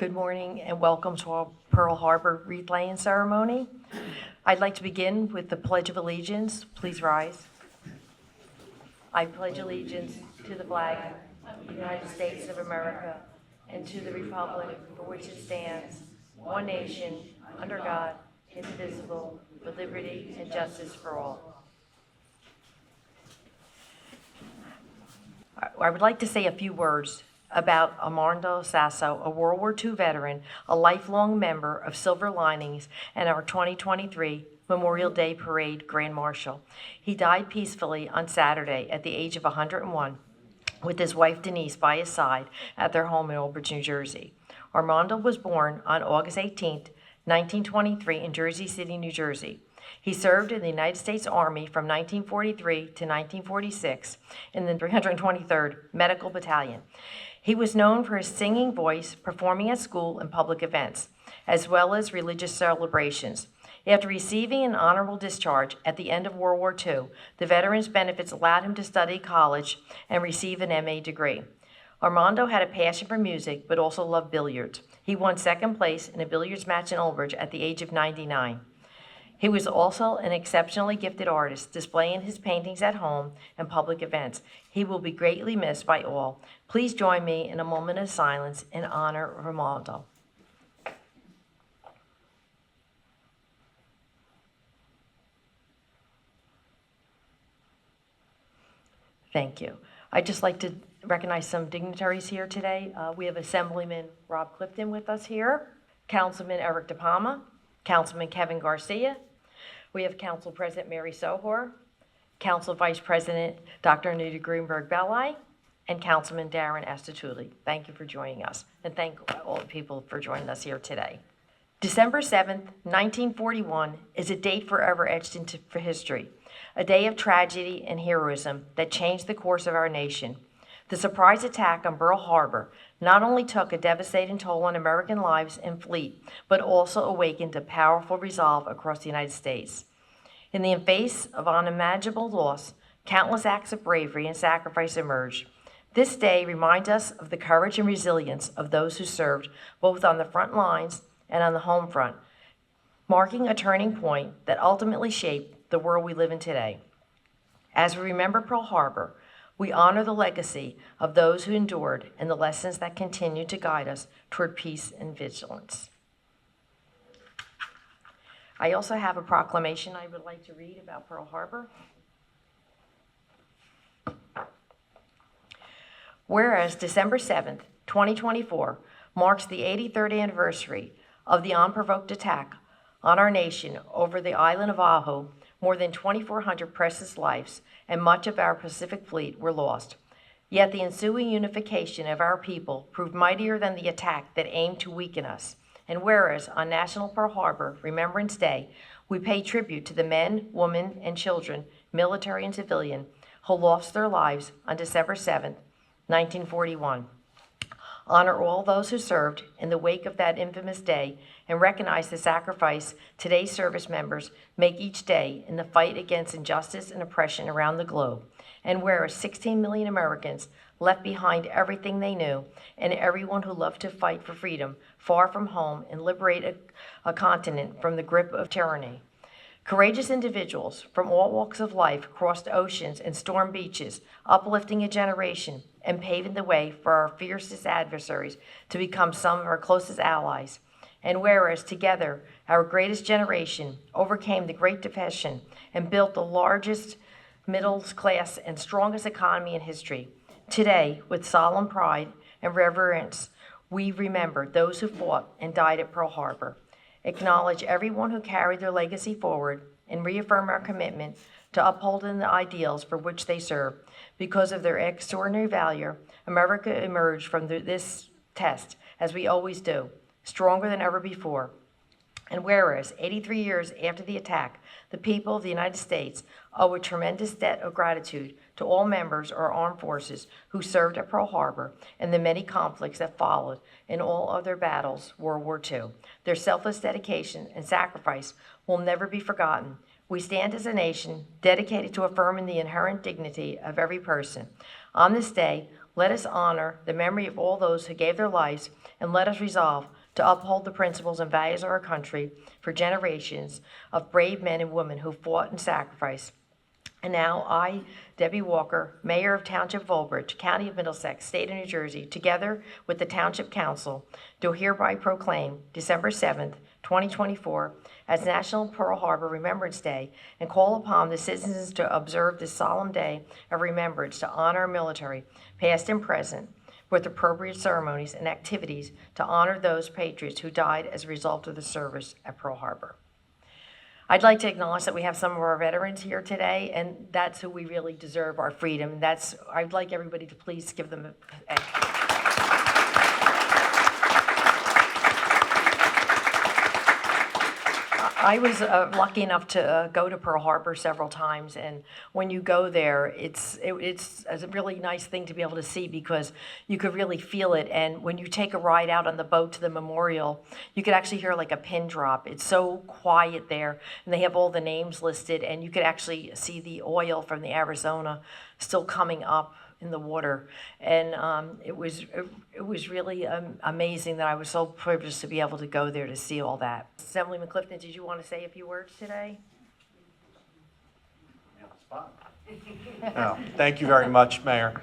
Good morning and welcome to our Pearl Harbor wreath-laying ceremony. I'd like to begin with the Pledge of Allegiance. Please rise. I pledge allegiance to the flag of the United States of America and to the republic for which it stands, one nation, under God, indivisible, with liberty and justice for all. I would like to say a few words about Armando Sasso, a World War II veteran, a lifelong member of Silver Linings, and our 2023 Memorial Day Parade Grand Marshal. He died peacefully on Saturday at the age of 101, with his wife Denise by his side at their home in Old Bridge, New Jersey. Armando was born on August 18, 1923 in Jersey City, New Jersey. He served in the United States Army from 1943 to 1946 in the 323rd Medical Battalion. He was known for his singing voice, performing at school and public events, as well as religious celebrations. After receiving an honorable discharge at the end of World War II, the veteran's benefits allowed him to study college and receive an MA degree. Armando had a passion for music, but also loved billiards. He won second place in a billiards match in Old Bridge at the age of 99. He was also an exceptionally gifted artist, displaying his paintings at home and public events. He will be greatly missed by all. Please join me in a moment of silence in honor of Armando. Thank you. I'd just like to recognize some dignitaries here today. We have Assemblyman Rob Clifton with us here, Councilman Eric DePalma, Councilman Kevin Garcia. We have Council President Mary Sohor, Council Vice President Dr. Anita Greenberg-Belli, and Councilman Darren Astatuli. Thank you for joining us, and thank all the people for joining us here today. December 7th, 1941 is a date forever etched into history, a day of tragedy and heroism that changed the course of our nation. The surprise attack on Pearl Harbor not only took a devastating toll on American lives and fleet, but also awakened a powerful resolve across the United States. In the face of unimaginable loss, countless acts of bravery and sacrifice emerged. This day reminds us of the courage and resilience of those who served both on the front lines and on the home front, marking a turning point that ultimately shaped the world we live in today. As we remember Pearl Harbor, we honor the legacy of those who endured and the lessons that continue to guide us toward peace and vigilance. I also have a proclamation I would like to read about Pearl Harbor. Whereas December 7th, 2024 marks the 83rd anniversary of the unprovoked attack on our nation over the island of Oahu, more than 2,400 precious lives and much of our Pacific fleet were lost. Yet the ensuing unification of our people proved mightier than the attack that aimed to weaken us. And whereas on National Pearl Harbor Remembrance Day, we pay tribute to the men, women, and children, military and civilian, who lost their lives on December 7th, 1941. Honor all those who served in the wake of that infamous day and recognize the sacrifice today's service members make each day in the fight against injustice and oppression around the globe. And whereas 16 million Americans left behind everything they knew and everyone who loved to fight for freedom far from home and liberate a continent from the grip of tyranny. Courageous individuals from all walks of life crossed oceans and stormed beaches, uplifting a generation and paving the way for our fiercest adversaries to become some of our closest allies. And whereas together our greatest generation overcame the Great Depression and built the largest middle class and strongest economy in history, today, with solemn pride and reverence, we remember those who fought and died at Pearl Harbor, acknowledge everyone who carried their legacy forward, and reaffirm our commitment to upholding the ideals for which they serve. Because of their extraordinary value, America emerged from this test, as we always do, stronger than ever before. And whereas 83 years after the attack, the people of the United States owe a tremendous debt of gratitude to all members of our armed forces who served at Pearl Harbor and the many conflicts that followed in all other battles, World War II. Their selfless dedication and sacrifice will never be forgotten. We stand as a nation dedicated to affirming the inherent dignity of every person. On this day, let us honor the memory of all those who gave their lives, and let us resolve to uphold the principles and values of our country for generations of brave men and women who fought and sacrificed. And now I, Debbie Walker, Mayor of Township Volbridge, County of Middlesex, State of New Jersey, together with the Township Council, do hereby proclaim December 7th, 2024, as National Pearl Harbor Remembrance Day, and call upon the citizens to observe this solemn day of remembrance to honor our military, past and present, with appropriate ceremonies and activities to honor those patriots who died as a result of the service at Pearl Harbor. I'd like to acknowledge that we have some of our veterans here today, and that's who we really deserve our freedom. I'd like everybody to please give them a I was lucky enough to go to Pearl Harbor several times, and when you go there, it's a really nice thing to be able to see because you could really feel it. And when you take a ride out on the boat to the memorial, you could actually hear like a pin drop. It's so quiet there, and they have all the names listed, and you could actually see the oil from the Arizona still coming up in the water. And it was really amazing that I was so privileged to be able to go there to see all that. Assemblyman Clifton, did you want to say a few words today? No, thank you very much, Mayor.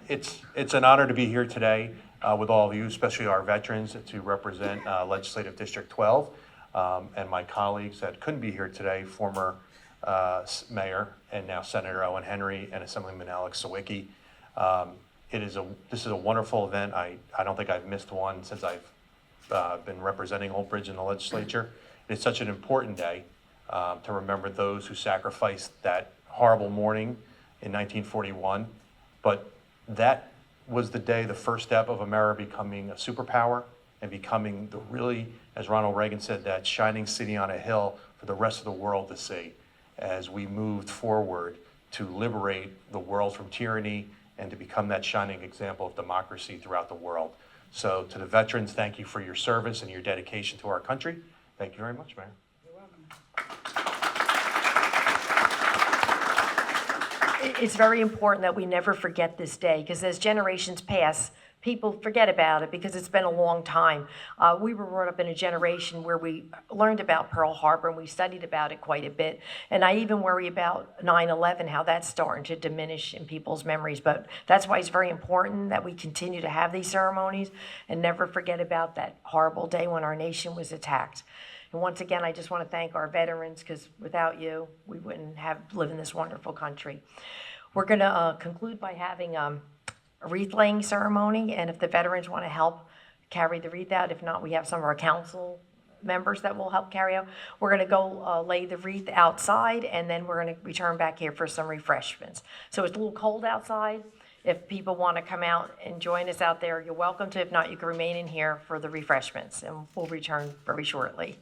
It's an honor to be here today with all of you, especially our veterans, to represent Legislative District 12, and my colleagues that couldn't be here today, former Mayor and now Senator Owen Henry and Assemblyman Alex Sawicki. This is a wonderful event. I don't think I've missed one since I've been representing Old Bridge in the legislature. It's such an important day to remember those who sacrificed that horrible morning in 1941. But that was the day, the first step of America becoming a superpower and becoming the really, as Ronald Reagan said, that shining city on a hill for the rest of the world to see as we moved forward to liberate the world from tyranny and to become that shining example of democracy throughout the world. So to the veterans, thank you for your service and your dedication to our country. Thank you very much, Mayor. You're welcome. It's very important that we never forget this day, because as generations pass, people forget about it because it's been a long time. We were brought up in a generation where we learned about Pearl Harbor and we studied about it quite a bit. And I even worry about 9/11, how that's starting to diminish in people's memories. But that's why it's very important that we continue to have these ceremonies and never forget about that horrible day when our nation was attacked. And once again, I just want to thank our veterans, because without you, we wouldn't have lived in this wonderful country. We're going to conclude by having a wreath laying ceremony, and if the veterans want to help carry the wreath out, if not, we have some of our council members that will help carry out. We're going to go lay the wreath outside, and then we're going to return back here for some refreshments. So it's a little cold outside. If people want to come out and join us out there, you're welcome to. If not, you can remain in here for the refreshments, and we'll return very shortly.